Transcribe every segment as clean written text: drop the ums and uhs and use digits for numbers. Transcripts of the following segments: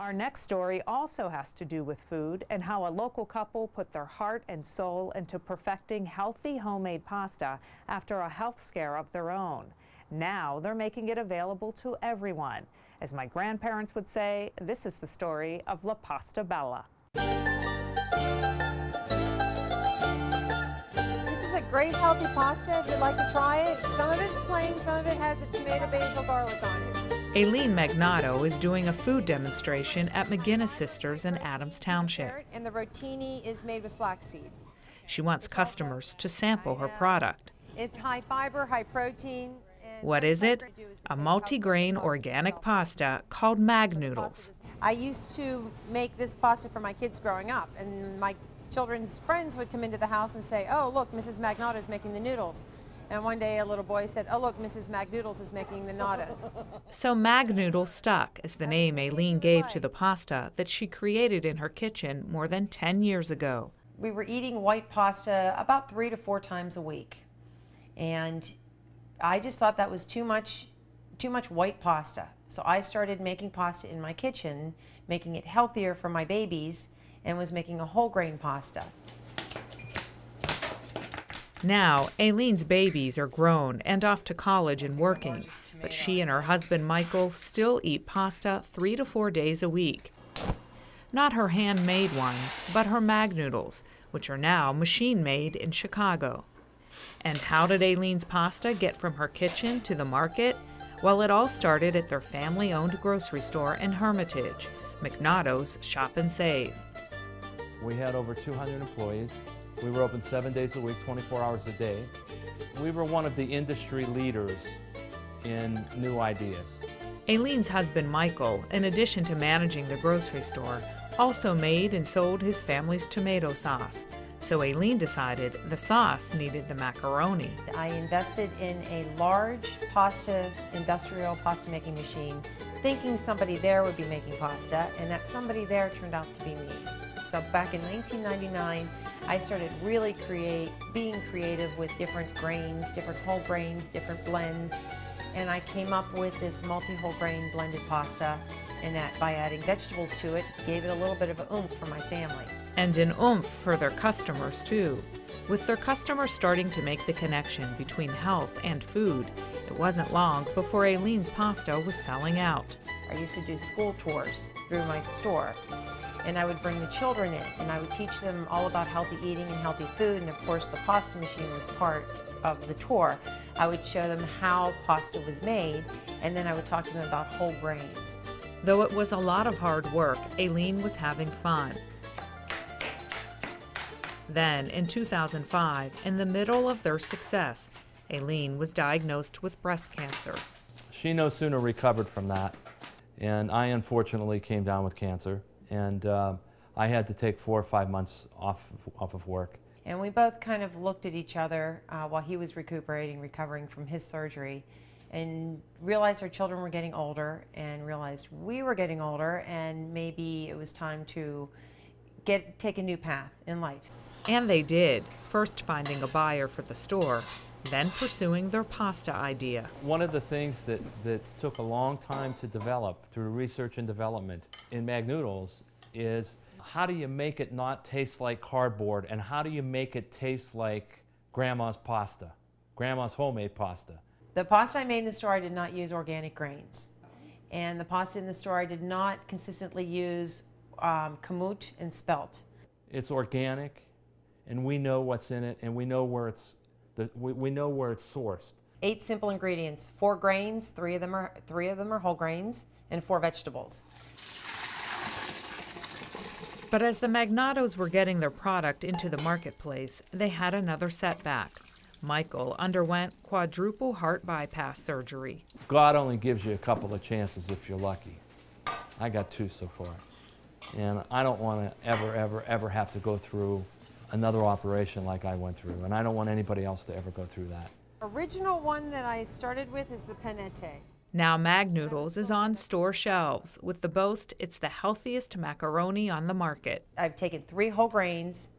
Our next story also has to do with food and how a local couple put their heart and soul into perfecting healthy homemade pasta after a health scare of their own. Now they're making it available to everyone. As my grandparents would say, this is the story of La Pasta Bella. This is a great healthy pasta if you'd like to try it. Some of it's plain, some of it has a tomato, basil, garlic on it. Aileen Magnotto is doing a food demonstration at McGinnis Sisters in Adams Township. And the rotini is made with flaxseed. She wants customers to sample her product. It's high fiber, high protein. What is it? A multi-grain organic pasta called Magnoodles. I used to make this pasta for my kids growing up, and my children's friends would come into the house and say, "Oh, look, Mrs. Magnotto is making the noodles." And one day a little boy said, "Oh, look, Mrs. Magnoodles is making the nottos." So Magnoodles stuck as the name Aileen gave to the pasta that she created in her kitchen more than 10 years ago. We were eating white pasta about 3 to 4 times a week. And I just thought that was too much white pasta. So I started making pasta in my kitchen, making it healthier for my babies, and was making a whole grain pasta. Now, Aileen's babies are grown and off to college and working, but she and her husband Michael still eat pasta 3 to 4 days a week. Not her handmade ones, but her Magnoodles, which are now machine-made in Chicago. And how did Aileen's pasta get from her kitchen to the market? Well, it all started at their family-owned grocery store in Hermitage, Magnotto's Shop and Save. We had over 200 employees. We were open 7 days a week, 24 hours a day. We were one of the industry leaders in new ideas. Aileen's husband, Michael, in addition to managing the grocery store, also made and sold his family's tomato sauce. So Aileen decided the sauce needed the macaroni. I invested in a large industrial pasta making machine, thinking somebody there would be making pasta, and that somebody there turned out to be me. So back in 1999, I started really being creative with different grains, different whole grains, different blends, and I came up with this multi-whole grain blended pasta, and that by adding vegetables to it, gave it a little bit of an oomph for my family. And an oomph for their customers too. With their customers starting to make the connection between health and food, it wasn't long before Aileen's pasta was selling out. I used to do school tours through my store, and I would bring the children in, and I would teach them all about healthy eating and healthy food, and of course the pasta machine was part of the tour. I would show them how pasta was made, and then I would talk to them about whole grains. Though it was a lot of hard work, Aileen was having fun. Then, in 2005, in the middle of their success, Aileen was diagnosed with breast cancer. She no sooner recovered from that, and I unfortunately came down with cancer, and I had to take 4 or 5 months off of work. And we both kind of looked at each other while he was recovering from his surgery, and realized our children were getting older, and realized we were getting older, and maybe it was time to take a new path in life. And they did, first finding a buyer for the store, then pursuing their pasta idea. One of the things that took a long time to develop through research and development in Magnoodles is how do you make it not taste like cardboard, and how do you make it taste like grandma's pasta, grandma's homemade pasta. The pasta I made in the store, I did not use organic grains. And the pasta in the store, I did not consistently use kamut and spelt. It's organic, and we know what's in it, and we know where it's sourced. 8 simple ingredients: 4 grains, 3 of them are whole grains, and 4 vegetables. But as the Magnottos were getting their product into the marketplace, they had another setback. Michael underwent quadruple heart bypass surgery. God only gives you a couple of chances if you're lucky. I got 2 so far. And I don't want to ever have to go through another operation like I went through. And I don't want anybody else to ever go through that. Original one that I started with is the pennette. Now Magnoodles is on store shelves with the boast it's the healthiest macaroni on the market. I've taken 3 whole grains,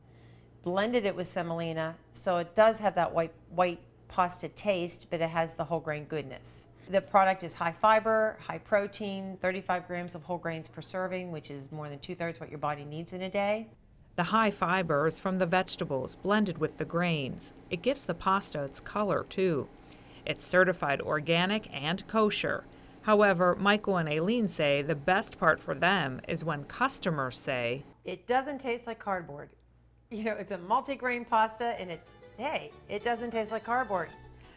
blended it with semolina, so it does have that white pasta taste, but it has the whole grain goodness. The product is high fiber, high protein, 35 grams of whole grains per serving, which is more than 2/3 what your body needs in a day. The high fiber is from the vegetables blended with the grains. It gives the pasta its color, too. It's certified organic and kosher. However, Michael and Aileen say the best part for them is when customers say, "It doesn't taste like cardboard." You know, it's a multi-grain pasta, and it doesn't taste like cardboard.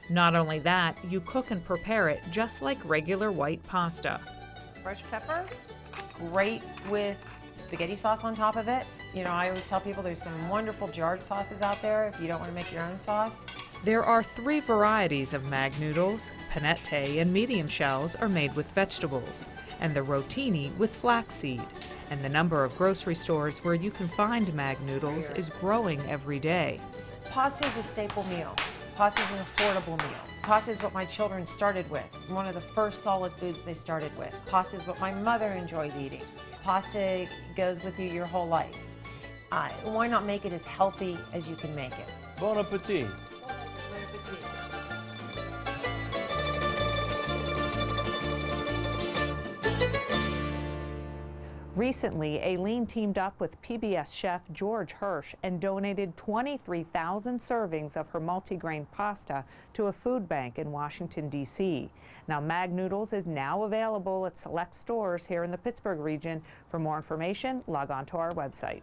Not only that, you cook and prepare it just like regular white pasta. Fresh pepper, great with spaghetti sauce on top of it. You know, I always tell people there's some wonderful jarred sauces out there if you don't want to make your own sauce. There are 3 varieties of Magnoodles. Panette and medium shells are made with vegetables, and the rotini with flaxseed. And the number of grocery stores where you can find Magnoodles is growing every day. Pasta is a staple meal. Pasta is an affordable meal. Pasta is what my children started with, one of the first solid foods they started with. Pasta is what my mother enjoys eating. Pasta goes with you your whole life. Why not make it as healthy as you can make it? Bon appetit. Recently, Aileen teamed up with PBS chef George Hirsch and donated 23,000 servings of her multigrain pasta to a food bank in Washington, D.C. Now, Magnoodles is now available at select stores here in the Pittsburgh region. For more information, log on to our website.